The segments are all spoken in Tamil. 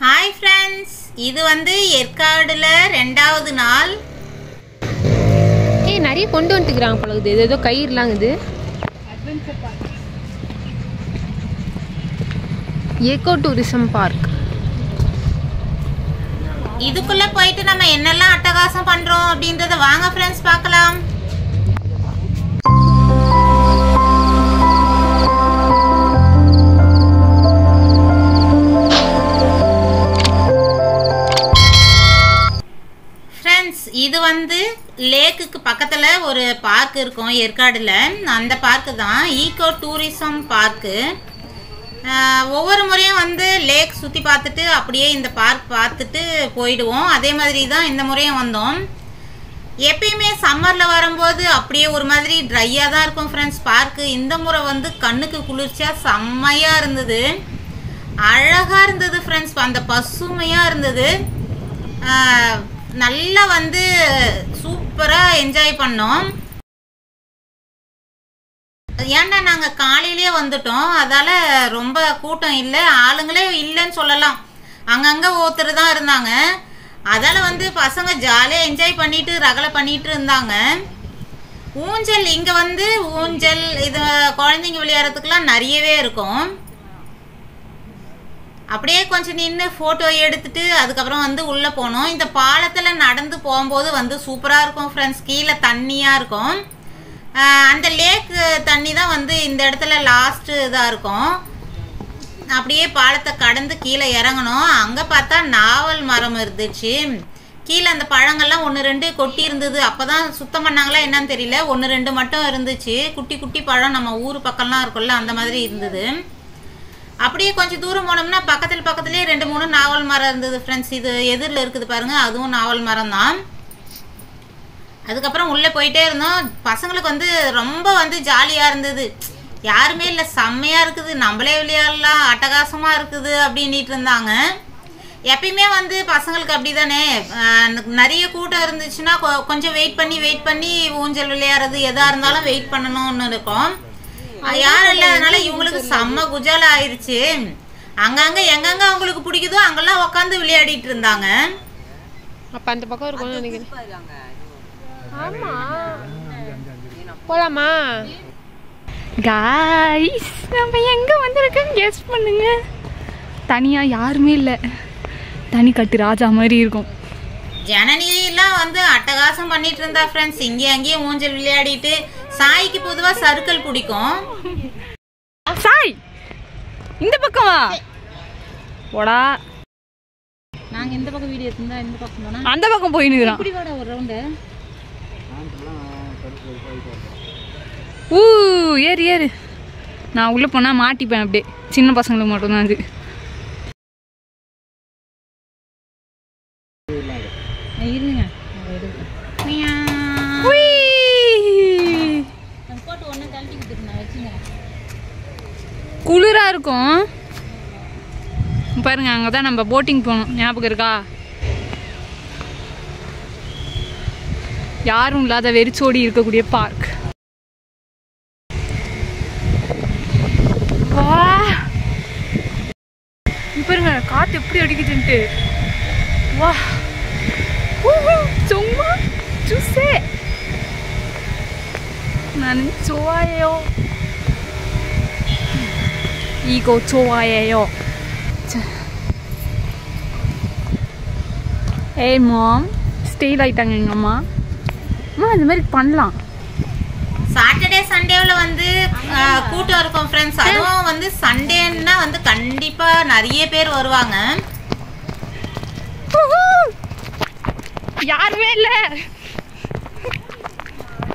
Hi friends, இது வந்து ஏற்காடுல இரண்டாவது நாள். நிறைய கொண்டு வந்துக்கிறாங்க போல இது. ஏதோ கயிறுலாம் இது. Adventure park. ஏகோ டூரிசம் பார்க். இதுக்குள்ள போயிட்டு நம்ம என்னெல்லாம் அட்டகாசம் பண்றோம் அப்படின்றத வாங்க ஃப்ரெண்ட்ஸ் பார்க்கலாம். இது வந்து லேக்குக்கு பக்கத்தில் ஒரு பார்க் இருக்கும் ஏற்காடுல. அந்த பார்க்கு தான் ஈகோ டூரிசம் பார்க்கு. ஒவ்வொரு முறையும் வந்து லேக் சுற்றி பார்த்துட்டு அப்படியே இந்த பார்க் பார்த்துட்டு போயிடுவோம். அதே மாதிரி தான் இந்த முறையும் வந்தோம். எப்பயுமே சம்மரில் வரும்போது அப்படியே ஒரு மாதிரி ட்ரையாக தான் இருக்கும் ஃப்ரெண்ட்ஸ் பார்க்கு. இந்த முறை வந்து கண்ணுக்கு குளிர்ச்சியாக செம்மையாக இருந்தது, அழகாக இருந்தது ஃப்ரெண்ட்ஸ். அந்த பசுமையாக இருந்தது, நல்லா வந்து சூப்பராக என்ஜாய் பண்ணோம். ஏன்னா நாங்கள் காலையிலே வந்துட்டோம், அதால் ரொம்ப கூட்டம் இல்லை, ஆளுங்களே இல்லைன்னு சொல்லலாம். அங்கங்கே ஒருத்தர் தான் இருந்தாங்க. அதால் வந்து பசங்க ஜாலியாக என்ஜாய் பண்ணிட்டு ரகலை பண்ணிட்டு இருந்தாங்க. ஊஞ்சல் இங்கே வந்து ஊஞ்சல் இது குழந்தைங்க விளையாடுறதுக்கெலாம் நிறையவே இருக்கும். அப்படியே கொஞ்சம் நின்று ஃபோட்டோ எடுத்துட்டு அதுக்கப்புறம் வந்து உள்ளே போனோம். இந்த பாலத்தில் நடந்து போகும்போது வந்து சூப்பராக இருக்கும் ஃப்ரெண்ட்ஸ். கீழே தண்ணியாக இருக்கும். அந்த லேக் தண்ணி தான் வந்து இந்த இடத்துல லாஸ்ட்டு இதாக இருக்கும். அப்படியே பாலத்தை கடந்து கீழே இறங்கணும். அங்கே பார்த்தா நாவல் மரம் இருந்துச்சு. கீழே அந்த பழங்கள்லாம் 1-2 கொட்டி இருந்தது. அப்போ தான் சுத்தம் பண்ணாங்களா என்னன்னு தெரியல. 1-2 மட்டும் இருந்துச்சு. குட்டி குட்டி பழம் நம்ம ஊர் பக்கம்லாம் இருக்கும்ல அந்த மாதிரி இருந்தது. அப்படியே கொஞ்சம் தூரம் போனோம்னா பக்கத்துலேயே 2-3 நாவல் மரம் இருந்தது ஃப்ரெண்ட்ஸ். இது எதிரில் இருக்குது பாருங்கள், அதுவும் நாவல் மரம் தான். அதுக்கப்புறம் உள்ளே போயிட்டே இருந்தோம். பசங்களுக்கு வந்து ரொம்ப வந்து ஜாலியாக இருந்தது. யாருமே இல்லை, செம்மையாக இருக்குது, நம்மளே விளையாடலாம், அட்டகாசமாக இருக்குது அப்படின்ட்டு இருந்தாங்க. எப்பயுமே வந்து பசங்களுக்கு அப்படி தானே, நிறைய கூட்டம் இருந்துச்சுன்னா கொஞ்சம் வெயிட் பண்ணி ஊஞ்சல் விளையாடுறது எதாக இருந்தாலும் வெயிட் பண்ணணும்னு இருக்கும். யாரும் இல்லாதனால இவங்களுக்கு செம்ம குஜால ஆயிடுச்சு. அங்கங்க எங்கெங்க அவங்களுக்கு பிடிக்குதோ அங்கெல்லாம் உட்காந்து விளையாடிட்டு இருந்தாங்க. அப்ப அந்த பக்கம் இருக்கும்னு நினைக்கிறேன். ஆமா, போலாமா गाइस? நம்ம எங்க வந்திருக்கோம் கெஸ் பண்ணுங்க. தனியா யாருமே இல்லை, தனி கட்டு ராஜா மாதிரி இருக்கும். ஜனனிலாம் வந்து அட்டகாசம் பண்ணிட்டு இருந்தா ஃப்ரெண்ட்ஸ். இங்கேயும் அங்கேயும் ஊஞ்சல் விளையாடிட்டு. சாய்க்கு பொதுவாக சர்க்கிள் பிடிக்கும். சாய் இந்த பக்கம் வா போடா. நாங்க இந்த பக்கம் வீடியோ எடுத்தா இந்த பக்கம் போனா அந்த பக்கம் போய் நிக்கிறோம். இப்படி வாடா ஒரு ரவுண்ட். ஏறு ஏறு. நான் உள்ள போனா மாட்டிப்பேன். அப்படியே சின்ன பசங்களுக்கு மட்டும் தான் அது. இருங்க போட்டு ஒண்ணு கழட்டி கொடுத்துருந்தேன், வச்சுங்க. குளிரா இருக்கும் பாருங்க. அங்கதான் நம்ம போட்டிங் போனோம், ஞாபகம் இருக்கா? யாரும் இல்லாத வெறிச்சோடி இருக்கக்கூடிய பார்க். பாருங்க காத்து எப்படி அடிக்குதுன்ட்டு. வா சும்மா சுசே நான் 좋아해요. 이거 좋아해요. ஏய் மாம், ஸ்டேல் ஆயிட்டாங்க எங்கள் அம்மா. அம்மா இந்த மாதிரி பண்ணலாம். சாட்டர்டே சண்டேவில் வந்து கூட்டம் இருக்கும் ஃப்ரெண்ட்ஸ். அதுவும் வந்து சண்டேன்னா வந்து கண்டிப்பாக நிறைய பேர் வருவாங்க. யாருமே இல்லை.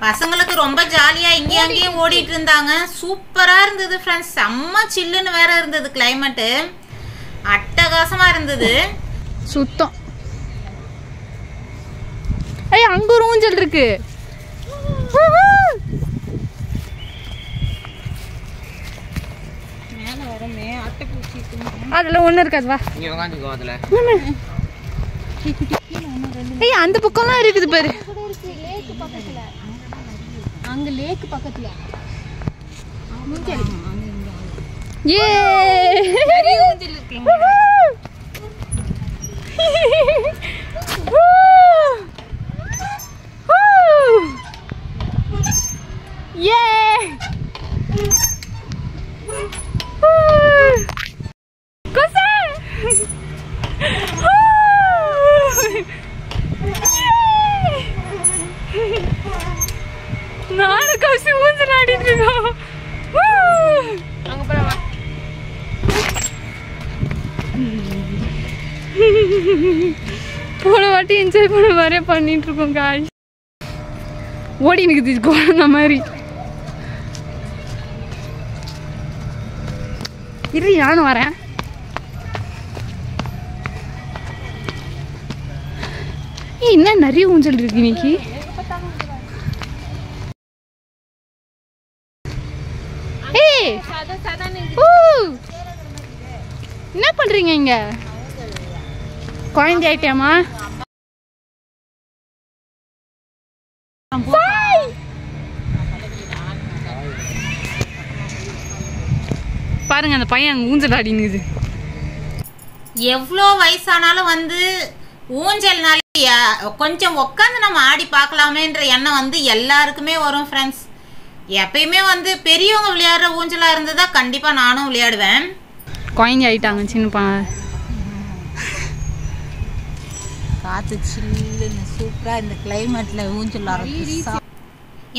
பசங்களுக்கு ரொம்ப ஜாலியாக இங்கேயும் அங்கேயும் ஓடிட்டு இருந்தாங்க. சூப்பராக இருந்தது ஃப்ரெண்ட்ஸ். செம்ம சில்லுன்னு வேற இருந்தது கிளைமேட்டு. அட்டகாசமாக இருந்தது சுத்தம். ஐய் அங்கே ஒரு ஊஞ்சல் இருக்கு. அதில் ஒன்று இருக்காது. வா ஏய் அந்த பக்கம்லாம் இருக்குது பாரு. அங்க லேக் பக்கத்துல ஏ நானும் கௌசி ஊஞ்சல் ஆடிட்டு இருக்கோம். அங்க போறவா போன வாட்டி என்ஜாய் பண்ண மாதிரியே பண்ணிட்டு இருக்கோம் காய். ஓடி நிக்குது குழந்த மாதிரி. இரு நானும் வரேன். என்ன நிறைய ஊஞ்சல் இருக்கு இன்னைக்கு. என்ன பண்றீங்க இங்க? குழந்தை ஆயிட்டேமா? பாருங்க அந்த பையன் அங்க ஊஞ்சல் ஆடினுது. எவ்வளோ வயசானாலும் வந்து ஊஞ்சல்னாலே கொஞ்சம் உட்காந்து நம்ம ஆடி பார்க்கலாமேன்ற எண்ணம் வந்து எல்லாருக்குமே வரும் ஃப்ரெண்ட்ஸ். எப்பயுமே வந்து பெரியவங்க விளையாடுற ஊஞ்சலாக இருந்ததா கண்டிப்பாக நானும் விளையாடுவேன். குழந்தை ஆயிட்டாங்க சின்னப்பா. காற்று சில்லுன்னு சூப்பராக இந்த கிளைமேட்டில் ஊஞ்சல் ஆரம்பிச்சு.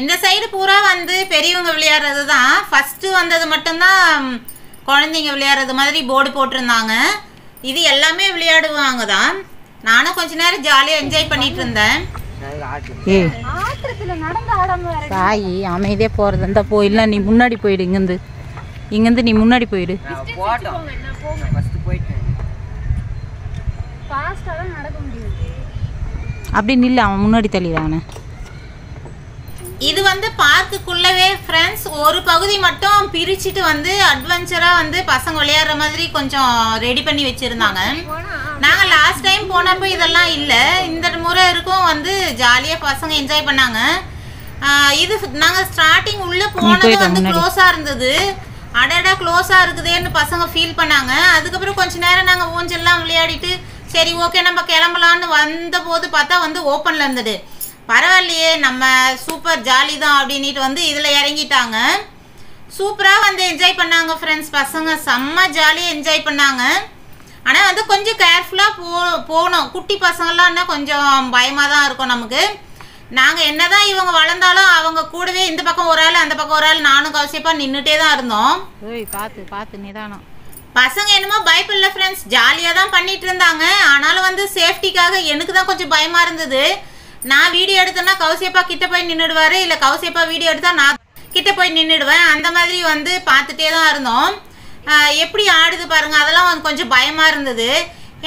இந்த சைடு பூரா வந்து பெரியவங்க விளையாடுறது தான். ஃபஸ்ட்டு வந்தது மட்டும்தான் குழந்தைங்க விளையாடுறது மாதிரி போர்டு போட்டிருந்தாங்க. இது எல்லாமே விளையாடுவாங்க தான். நானும் கொஞ்ச நேரம் ஜாலியாக என்ஜாய் பண்ணிட்டு இருந்தேன். சாயி அமைதியாக போகிறது இருந்தால் போயிடல. நீ முன்னாடி போயிடு. இங்கேருந்து நீ முன்னாடி போயிடு. அப்படி நில்ல, அவன் முன்னாடி தள்ளிடுறான். இது வந்து பார்க்குக்குள்ளவே ஃப்ரெண்ட்ஸ் ஒரு பகுதி மட்டும் பிரிச்சுட்டு வந்து அட்வென்ச்சராக வந்து பசங்க விளையாடுற மாதிரி கொஞ்சம் ரெடி பண்ணி வச்சுருந்தாங்க. நாங்கள் லாஸ்ட் டைம் போனப்போ இதெல்லாம் இல்லை. இந்த முறை இருக்கும் வந்து ஜாலியாக பசங்க என்ஜாய் பண்ணாங்க. இது நாங்கள் ஸ்டார்டிங் உள்ளே போனது வந்து க்ளோஸாக இருந்தது. அடடா க்ளோஸாக இருக்குதேன்னு பசங்க ஃபீல் பண்ணாங்க. அதுக்கப்புறம் கொஞ்ச நேரம் நாங்கள் ஊஞ்சல்லாம் விளையாடிட்டு சரி ஓகே நம்ம கிளம்பலான்னு வந்த போது பார்த்தா வந்து ஓப்பனில் இருந்தது. பரவாயில்லையே நம்ம சூப்பர் ஜாலி தான் அப்படின்ட்டு வந்து இதில் இறங்கிட்டாங்க. சூப்பராக வந்து என்ஜாய் பண்ணாங்க ஃப்ரெண்ட்ஸ். பசங்க செம்ம ஜாலியாக என்ஜாய் பண்ணாங்க. ஆனால் வந்து கொஞ்சம் கேர்ஃபுல்லாக போகணும். குட்டி பசங்கள்லாம்னா கொஞ்சம் பயமாக தான் இருக்கும் நமக்கு. நாங்கள் என்ன தான் இவங்க வளர்ந்தாலும் அவங்க கூடவே இந்த பக்கம் ஒரு ஆள் அந்த பக்கம் ஒரு ஆள் நானும் கௌசியப்பாக நின்றுட்டே தான் இருந்தோம். பார்த்து நிதானம். பசங்க என்னமோ பயப்படல ஃப்ரெண்ட்ஸ், ஜாலியாக தான் பண்ணிட்டு இருந்தாங்க. ஆனாலும் வந்து சேஃப்டிக்காக எனக்கு தான் கொஞ்சம் பயமாக இருந்தது. நான் வீடியோ எடுத்தேன்னா கௌசியப்பா கிட்ட போய் நின்றுடுவார், இல்லை கௌசியப்பா வீடியோ எடுத்தால் நான் கிட்ட போய் நின்றுடுவேன். அந்த மாதிரி வந்து பார்த்துட்டே தான் இருந்தோம். எப்படி ஆடுது பாருங்க, அதெல்லாம் வந்து கொஞ்சம் பயமாக இருந்தது.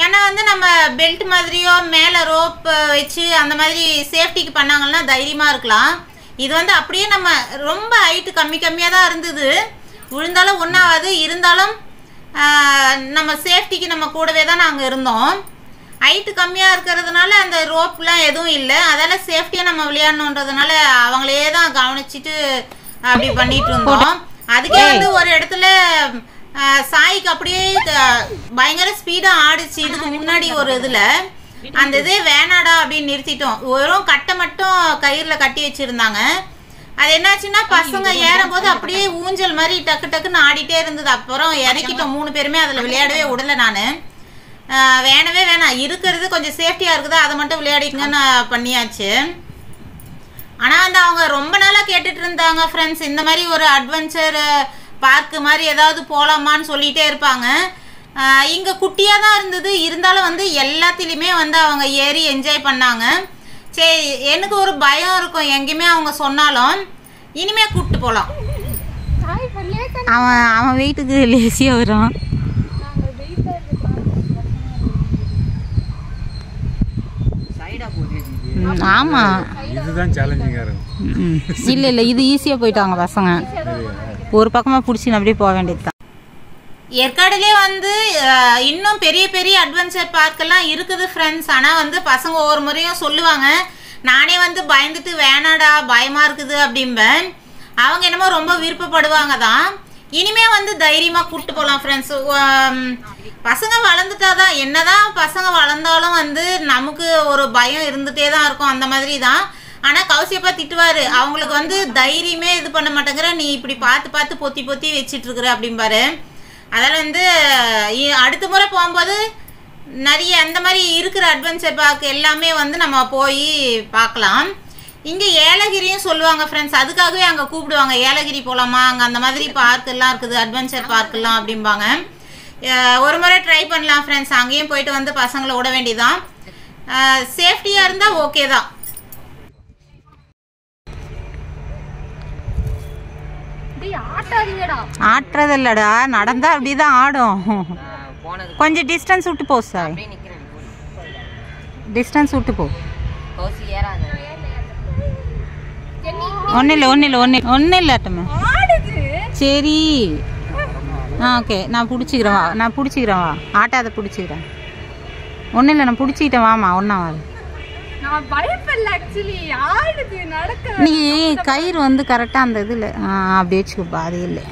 ஏன்னா வந்து நம்ம பெல்ட் மாதிரியோ மேலே ரோப் வச்சு அந்த மாதிரி சேஃப்டிக்கு பண்ணாங்கன்னா தைரியமாக இருக்கலாம். இது வந்து அப்படியே நம்ம ரொம்ப ஹைட்டு கம்மியாக தான் இருந்தது. விழுந்தாலும் ஒன்றாவது, இருந்தாலும் நம்ம சேஃப்டிக்கு நம்ம கூடவே தான் நாங்கள் இருந்தோம். ஹைட்டு கம்மியாக இருக்கிறதுனால அந்த ரோப்லாம் எதுவும் இல்லை. அதெல்லாம் சேஃப்டியாக நம்ம விளையாடணுன்றதுனால அவங்களே தான் கவனிச்சிட்டு அப்படி பண்ணிட்டு இருந்தோம். அதுக்கே வந்து ஒரு இடத்துல சாய்க்கு அப்படியே பயங்கர ஸ்பீடாக ஆடிச்சு. இதுக்கு முன்னாடி ஒரு இதில் அந்த இதே வேணாடா அப்படின்னு நிறுத்திட்டோம். வெறும் கட்டை மட்டும் கயிறில் கட்டி வச்சுருந்தாங்க. அது என்னாச்சுன்னா பசங்க ஏறும்போது அப்படியே ஊஞ்சல் மாதிரி டக்கு டக்குன்னு ஆடிட்டே இருந்தது. அப்புறம் இறக்கிட்டோம் 3 பேருமே. அதில் விளையாடவே விடலை. நான் வேணவே வேணாம், இருக்கிறது கொஞ்சம் சேஃப்டியாக இருக்குதோ அதை மட்டும் விளையாடிக்கங்கன்னு பண்ணியாச்சு. ஆனால் வந்து அவங்க ரொம்ப நாளாக கேட்டுட்டு இருந்தாங்க ஃப்ரெண்ட்ஸ், இந்த மாதிரி ஒரு அட்வென்ச்சர் பார்க்கு மாதிரி ஏதாவது போகலாமான்னு சொல்லிகிட்டே இருப்பாங்க. இங்கே குட்டியாக தான் இருந்தது, இருந்தாலும் வந்து எல்லாத்துலேயுமே வந்து அவங்க ஏறி என்ஜாய் பண்ணாங்க. சரி, எனக்கு ஒரு பயம் இருக்கும் எங்கேயுமே அவங்க சொன்னாலும். இனிமே கூப்பிட்டு போகலாம். அவன் வெயிட்டுக்கு லேசியாக வரும். ஆமாம், இதுதான் சேலஞ்சிங்காக இருக்கும். இல்லை இது ஈஸியாக போயிட்டாங்க பசங்க. ஒரு பக்கமாக பிடிச்சின்னு அப்படியே போக வேண்டியது தான். ஏற்காடுலேயே வந்து இன்னும் பெரிய பெரிய அட்வென்ச்சர் பார்க்கெல்லாம் இருக்குது ஃப்ரெண்ட்ஸ். ஆனால் வந்து பசங்க ஒவ்வொரு முறையும் சொல்லுவாங்க. நானே வந்து பயந்துட்டு வேணாடா பயமாக இருக்குது அப்படிம்பேன். அவங்க என்னமோ ரொம்ப விருப்பப்படுவாங்க தான். இனிமே வந்து தைரியமாக கூப்பிட்டு போகலாம் ஃப்ரெண்ட்ஸ். பசங்க வளர்ந்துட்டா தான், என்ன தான் பசங்க வளர்ந்தாலும் வந்து நமக்கு ஒரு பயம் இருந்துகிட்டே தான் இருக்கும். அந்த மாதிரி தான். ஆனால் கௌசியப்பா திட்டுவார், அவங்களுக்கு வந்து தைரியமே இது பண்ண மாட்டேங்கிற, நீ இப்படி பார்த்து பார்த்து பொத்தி பொத்தி வச்சிட்ருக்குற அப்படிம்பாரு. அதில் வந்து அடுத்த முறை போகும்போது நிறைய அந்த மாதிரி இருக்கிற அட்வென்ச்சர் பார்க் எல்லாமே வந்து நம்ம போய் பார்க்கலாம். இங்கே ஏலகிரியும் சொல்லுவாங்க ஃப்ரெண்ட்ஸ், அதுக்காகவே அங்கே கூப்பிடுவாங்க. ஏலகிரி போகலாமா, அங்கே அந்த மாதிரி பார்க்கெல்லாம் இருக்குது, அட்வென்ச்சர் பார்க்கெல்லாம் அப்படிம்பாங்க. ஒரு முறை ட்ரை பண்ணலாம் ஃப்ரெண்ட்ஸ், அங்கேயும் போயிட்டு வந்து பசங்களை விட வேண்டியதான். சேஃப்டியாக இருந்தால் ஓகே தான். ஆட்டுறது இல்லடா, நடந்தா அப்படிதான் ஆடும். கொஞ்சம் டிஸ்டன்ஸ் விட்டு போ சார், டிஸ்டன்ஸ் விட்டு போ. ஒன்றும் இல்லை அட்டமே. சரி ஓகே, நான் பிடிச்சிக்கிறேன் வா, ஆட்டாத பிடிச்சிக்கிறேன். ஒன்றும் இல்லை, நான் பிடிச்சிக்கிட்டேன், வாமா ஒன்றா வா. நீ கயிறு வந்து கரெக்டாக அந்த இதில் அப்படி வச்சுக்கப்பா, அது இல்லை.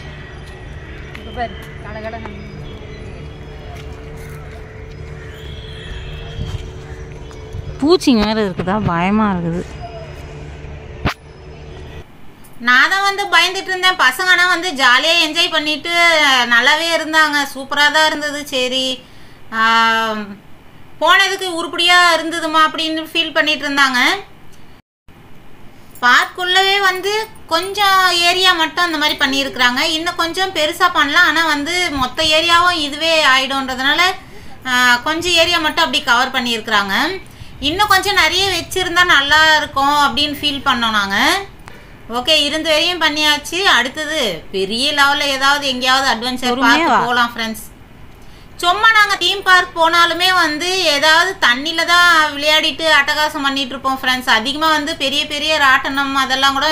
பூச்சிங்க வேறு இருக்குதா, பயமாக இருக்குது. நான் தான் வந்து பயந்துட்டு இருந்தேன். பசங்கன்னா வந்து ஜாலியாக என்ஜாய் பண்ணிட்டு நல்லாவே இருந்தாங்க, சூப்பராக தான் இருந்தது. சரி போனதுக்கு உருப்படியாக இருந்ததுமா அப்படின்னு ஃபீல் பண்ணிட்டு இருந்தாங்க. பார்க்குள்ளவே வந்து கொஞ்சம் ஏரியா மட்டும் அந்த மாதிரி பண்ணியிருக்கிறாங்க, இன்னும் கொஞ்சம் பெருசாக பண்ணலாம். ஆனால் வந்து மொத்த ஏரியாவும் இதுவே ஆகிடும்ன்றதுனால கொஞ்சம் ஏரியா மட்டும் அப்படி கவர் பண்ணியிருக்கிறாங்க. இன்னும் கொஞ்சம் நிறைய வச்சுருந்தா நல்லா இருக்கும் அப்படின்னு ஃபீல் பண்ணோம் நாங்கள். ஓகே, இருந்த வரையும் பண்ணியாச்சு. அடுத்தது பெரிய லெவலில் ஏதாவது எங்கேயாவது அட்வென்ச்சர் பார்க் போகலாம் ஃப்ரெண்ட்ஸ். சும்மா நாங்கள் தீம் பார்க் போனாலுமே வந்து ஏதாவது தண்ணியில் தான் விளையாடிட்டு அட்டகாசம் பண்ணிகிட்டு இருப்போம் ஃப்ரெண்ட்ஸ். அதிகமாக வந்து பெரிய பெரிய ராட்டனம் அதெல்லாம் கூட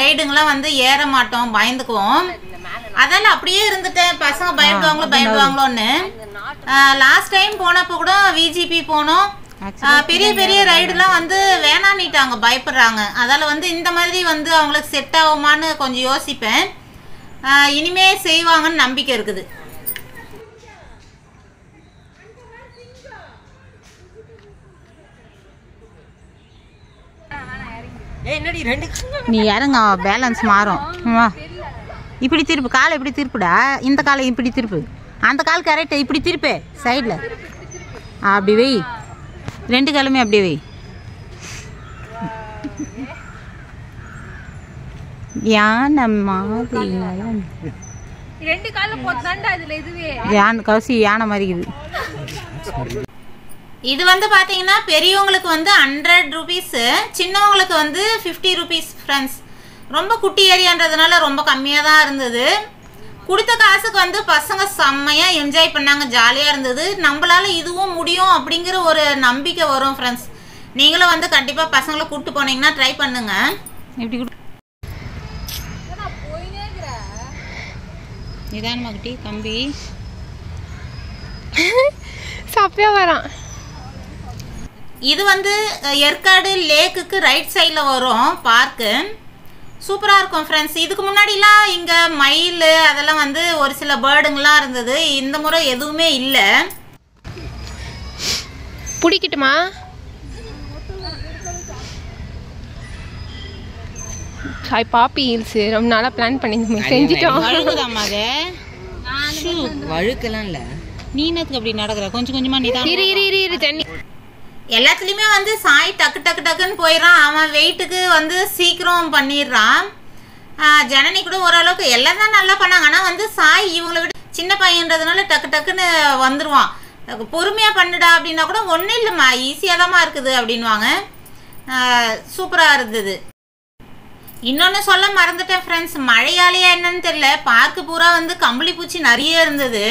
ரைடுங்கெலாம் வந்து ஏற மாட்டோம், பயந்துக்குவோம். அதெல்லாம் அப்படியே இருந்துட்டேன், பசங்க பயப்படுவாங்களோன்னு. லாஸ்ட் டைம் போனப்போ கூட விஜிபி போனோம், பெரிய பெரிய ரைடுலாம் வந்து வேணான்னிட்டாங்க, பயப்படுறாங்க. அதால் வந்து இந்த மாதிரி வந்து அவங்களுக்கு செட் ஆகுமான்னு கொஞ்சம் யோசிப்பேன். இனிமே செய்வாங்கன்னு நம்பிக்கை இருக்குது. நீ இறங்க, பேலன்ஸ் மாறும். இப்படி திருப்பு, காலை இப்படி திருப்புடா, இந்த காலை இப்படி திருப்பு, அந்த கால் கரெக்டாக இப்படி திருப்பு சைடில், அப்படி வை, ரெண்டு காலுமே அப்படியே வை. யானை மாதிரி யானை மாதிரி இது. இது வந்து பார்த்தீங்கன்னா பெரியவங்களுக்கு வந்து 100 rupees, சின்னவங்களுக்கு வந்து 50 rupees ஃப்ரெண்ட்ஸ். ரொம்ப குட்டி ஏரியான்றதுனால ரொம்ப கம்மியாக தான் இருந்தது. கொடுத்த காசுக்கு வந்து பசங்க செம்மையாக என்ஜாய் பண்ணாங்க, ஜாலியாக இருந்தது. நம்மளால இதுவும் முடியும் அப்படிங்கிற ஒரு நம்பிக்கை வரும் ஃப்ரெண்ட்ஸ். நீங்களும் வந்து கண்டிப்பாக பசங்களை கூப்பிட்டு போனீங்கன்னா ட்ரை பண்ணுங்க. எப்படி நிதானமா குட்டி கம்பி சப்பையா வரான். இது வந்து ஏற்காடு லேக்குக்கு ரைட் சைடில் வரும் பார்க்கு, சூப்பராக இருக்கும் ஃப்ரெண்ட்ஸ். இதுக்கு முன்னாடிலாம் இங்கே மயில் அதெல்லாம் வந்து ஒரு சில பேர்டுங்கெலாம் இருந்தது, இந்த முறை எதுவுமே இல்லை. பிடிக்கட்டுமா? ஹாய் பாப்பி ஹில்ஸ் ரொம்ப நாளாக பிளான் பண்ணி செஞ்சுட்டோம். வழுக்கலாம் இல்லை, நீனத்துக்கு அப்படி நடக்கிற கொஞ்சம் கொஞ்சமாக நிதானம் தண்ணி. எல்லாத்துலேயுமே வந்து சாய் டக்கு டக்கு டக்குன்னு போயிடறான், அவன் வெயிட்டுக்கு வந்து சீக்கிரம் பண்ணிடுறான். ஜனனி கூட ஓரளவுக்கு எல்லாம் தான் நல்லா பண்ணாங்க. ஆனால் வந்து சாய் இவங்களை விட சின்ன பையன்றதுனால டக்கு டக்குன்னு வந்துடுவான். பொறுமையாக பண்ணுடா அப்படின்னா கூட ஒன்றும் இல்லைம்மா, ஈஸியாக தான்மா இருக்குது அப்படின்வாங்க. சூப்பராக இருந்தது. இன்னொன்று சொல்ல மறந்துட்டேன் ஃப்ரெண்ட்ஸ், மழையாலையா என்னன்னு தெரியல, பார்க்கு பூரா வந்து கம்பளி பூச்சி நிறைய இருந்தது.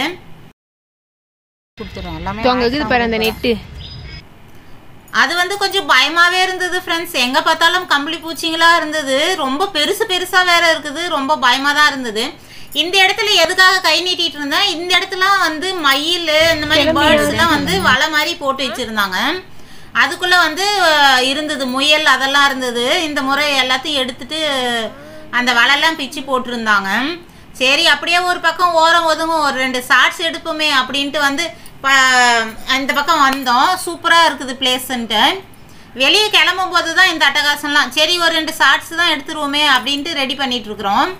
அந்த நெட்டு அது வந்து கொஞ்சம் பயமாகவே இருந்தது ஃப்ரெண்ட்ஸ். எங்கே பார்த்தாலும் கம்பளி பூச்சிங்களாக இருந்தது, ரொம்ப பெருசாக வேற இருக்குது, ரொம்ப பயமாக தான் இருந்தது. இந்த இடத்துல எதுக்காக கை நீட்டிட்டு இருந்தேன், இந்த இடத்துலாம் வந்து மயில் இந்த மாதிரி பேர்ட்ஸ்லாம் வந்து வலை மாதிரி போட்டு வச்சுருந்தாங்க. அதுக்குள்ளே வந்து இருந்தது முயல் அதெல்லாம் இருந்தது. இந்த முறை எல்லாத்தையும் எடுத்துட்டு அந்த வலையெல்லாம் பிச்சு போட்டிருந்தாங்க. சரி அப்படியே ஒரு பக்கம் ஓரம் ஒதுங்கும், ஒரு 2 ஷார்ட்ஸ் எடுப்போமே அப்படின்ட்டு வந்து இந்த பக்கம் வந்தோம். சூப்பராக இருக்குது பிளேஸ்ன்ட்டு. வெளியே கிளம்பும் போது தான் இந்த அட்டகாசம்லாம். சரி ஒரு 2 ஷார்ட்ஸ் தான் எடுத்துருவோமே அப்படின்ட்டு ரெடி பண்ணிகிட்ருக்குறோம்.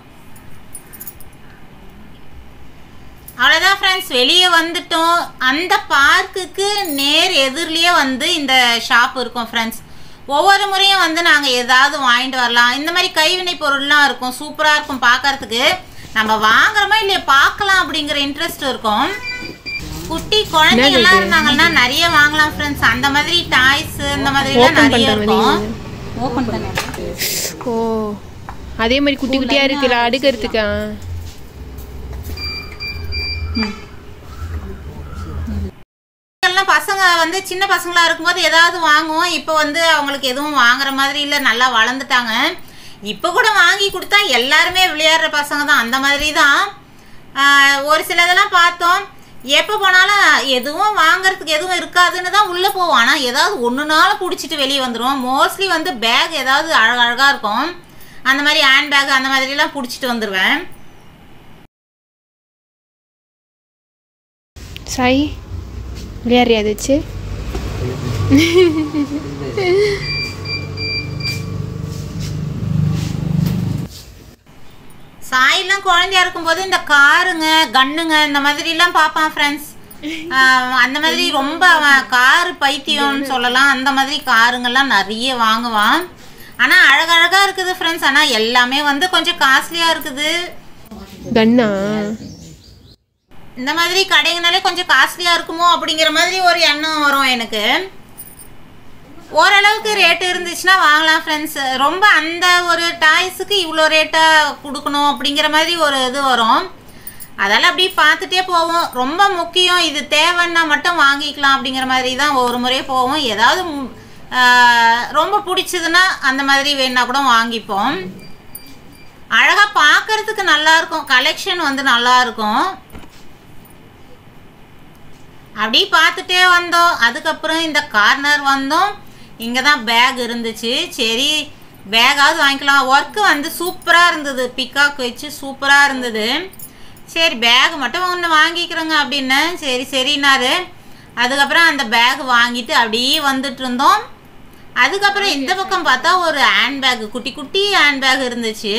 அவ்வளோதான் ஃப்ரெண்ட்ஸ், வெளியே வந்துட்டோம். அந்த பார்க்குக்கு நேர் எதிரிலேயே வந்து இந்த ஷாப் இருக்கும் ஃப்ரெண்ட்ஸ். ஒவ்வொரு முறையும் வந்து நாங்கள் ஏதாவது வாங்கிட்டு வரலாம். இந்த மாதிரி கைவினை பொருள்லாம் இருக்கும், சூப்பராக இருக்கும் பார்க்கறதுக்கு. நம்ம வாங்குறோமா இல்லையா பார்க்கலாம் அப்படிங்கிற இன்ட்ரெஸ்ட் இருக்கும். குட்டி குழந்தைங்கள்லாம் இருந்தாங்கன்னா நிறைய வாங்கலாம் ஃப்ரெண்ட்ஸ். அந்த மாதிரி டாய்ஸ் இந்த மாதிரிலாம் நிறைய இருக்கும். ஓப்பன் பண்ண ஓ, அதே மாதிரி குட்டி குட்டியாக இருக்குல்ல அடுக்கிறதுக்கா? பசங்க வந்து சின்ன பசங்களா இருக்கும்போது ஏதாவது வாங்குவோம். இப்போ வந்து அவங்களுக்கு எதுவும் வாங்குற மாதிரி இல்லை, நல்லா வளர்ந்துட்டாங்க. இப்போ கூட வாங்கி கொடுத்தா எல்லாருமே விளையாடுற பசங்க தான், அந்த மாதிரி தான். ஒரு சிலதெல்லாம் பார்த்தோம், எப்போ போனாலும் எதுவும் வாங்குறதுக்கு எதுவும் இருக்காதுன்னு தான் உள்ளே போவோம். ஆனால் ஏதாவது ஒன்றுனாலும் பிடிச்சிட்டு வெளியே வந்துடுவோம். மோஸ்ட்லி வந்து பேக் ஏதாவது அழகழகாக இருக்கும், அந்த மாதிரி ஹேண்ட் பேக் அந்த மாதிரிலாம் பிடிச்சிட்டு வந்துடுவேன். சாய் விளையாடுறியா ஏதாச்சு? சாயெல்லாம் குழந்தையா இருக்கும்போது இந்த காருங்க கன்னுங்க இந்த மாதிரிலாம் பார்ப்பான் ஃப்ரெண்ட்ஸ். அந்த மாதிரி ரொம்ப காரு பைத்தியம்னு சொல்லலாம். அந்த மாதிரி காருங்கெல்லாம் நிறைய வாங்குவான். ஆனால் அழகழகாக இருக்குது ஃப்ரெண்ட்ஸ். ஆனால் எல்லாமே வந்து கொஞ்சம் காஸ்ட்லியாக இருக்குது. கண்ணா இந்த மாதிரி கடைங்கனாலே கொஞ்சம் காஸ்ட்லியாக இருக்குமோ அப்படிங்கிற மாதிரி ஒரு எண்ணம் வரும் எனக்கு. ஓரளவுக்கு ரேட்டு இருந்துச்சுன்னா வாங்கலாம் ஃப்ரெண்ட்ஸ். ரொம்ப அந்த ஒரு டாய்ஸுக்கு இவ்வளோ ரேட்டாக கொடுக்கணும் அப்படிங்கிற மாதிரி ஒரு இது வரும். அதெல்லாம் அப்படி பார்த்துட்டே போவோம். ரொம்ப முக்கியம், இது தேவைன்னா மட்டும் வாங்கிக்கலாம் அப்படிங்கிற மாதிரி தான் ஒவ்வொரு முறையே போவோம். ஏதாவது ரொம்ப பிடிச்சதுன்னா அந்த மாதிரி வேணா கூட வாங்கிப்போம். அழகாக பார்க்கறதுக்கு நல்லாயிருக்கும், கலெக்ஷன் வந்து நல்லாயிருக்கும். அப்படி பார்த்துட்டே வந்தோம். அதுக்கப்புறம் இந்த கார்னர் வந்தோம். இங்கே தான் பேக் இருந்துச்சு. சரி பேக்காவது வாங்கிக்கலாம். ஒர்க்கு வந்து சூப்பராக இருந்தது, பிக்காக் வச்சு சூப்பராக இருந்தது. சரி பேக் மட்டும் ஒன்று வாங்கிக்கிறோங்க அப்படின்னு சரின்னாரு. அதுக்கப்புறம் அந்த பேக் வாங்கிட்டு அப்படியே வந்துட்டு இருந்தோம். அதுக்கப்புறம் இந்த பக்கம் பார்த்தா ஒரு ஹேண்ட் பேக், குட்டி குட்டி ஹேண்ட் பேக் இருந்துச்சு.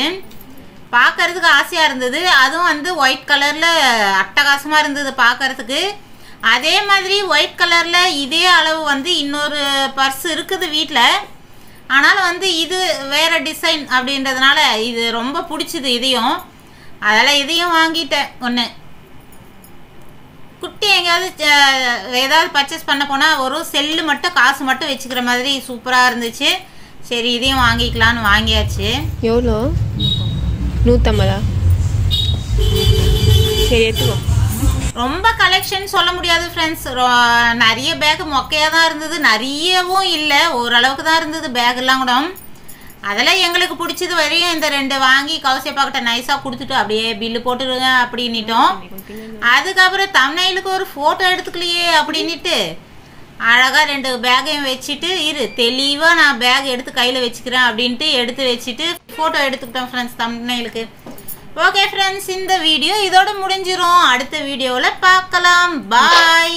பார்க்கறதுக்கு ஆசையாக இருந்தது. அதுவும் வந்து ஒயிட் கலரில் அட்டகாசமாக இருந்தது பார்க்கறதுக்கு. அதே மாதிரி ஒயிட் கலரில் இதே அளவு வந்து இன்னொரு பர்ஸ் இருக்குது வீட்டில். ஆனாலும் வந்து இது வேறு டிசைன் அப்படின்றதுனால இது ரொம்ப பிடிச்சிது இதையும். அதெல்லாம் இதையும் வாங்கிட்டேன் ஒன்று. குட்டி எங்கேயாவது ஏதாவது பர்ச்சேஸ் பண்ண போனால் ஒரு செல்லு மட்டும் காசு மட்டும் வச்சுக்கிற மாதிரி சூப்பராக இருந்துச்சு. சரி இதையும் வாங்கிக்கலான்னு வாங்கியாச்சு. எவ்வளோ? 150. சரி எடுத்துக்கோ. ரொம்ப கலெக்ஷன் சொல்ல முடியாது ஃப்ரெண்ட்ஸ். நிறைய பேக் மொக்கையாக தான் இருந்தது, நிறையவும் இல்லை, ஓரளவுக்கு தான் இருந்தது பேக்கெல்லாம் கூட. அதெல்லாம் எங்களுக்கு பிடிச்சது வரையும் இந்த 2 வாங்கி கௌசியப்பாக்கிட்ட நைஸாக கொடுத்துட்டு அப்படியே பில்லு போட்டுருங்க அப்படின்னுட்டோம். அதுக்கப்புறம் தம்ப்நெயிலுக்கு ஒரு ஃபோட்டோ எடுத்துக்கலையே அப்படின்ட்டு அழகாக 2 பேக்கையும் வச்சுட்டு தெளிவாக நான் பேக் எடுத்து கையில் வச்சுக்கிறேன் அப்படின்ட்டு எடுத்து வச்சுட்டு ஃபோட்டோ எடுத்துக்கிட்டோம் ஃப்ரெண்ட்ஸ் தம்ப்நெயிலுக்கு. ஓகே ஃப்ரெண்ட்ஸ், இந்த வீடியோ இதோட முடிஞ்சிரும். அடுத்த வீடியோவில் பார்க்கலாம். பாய்.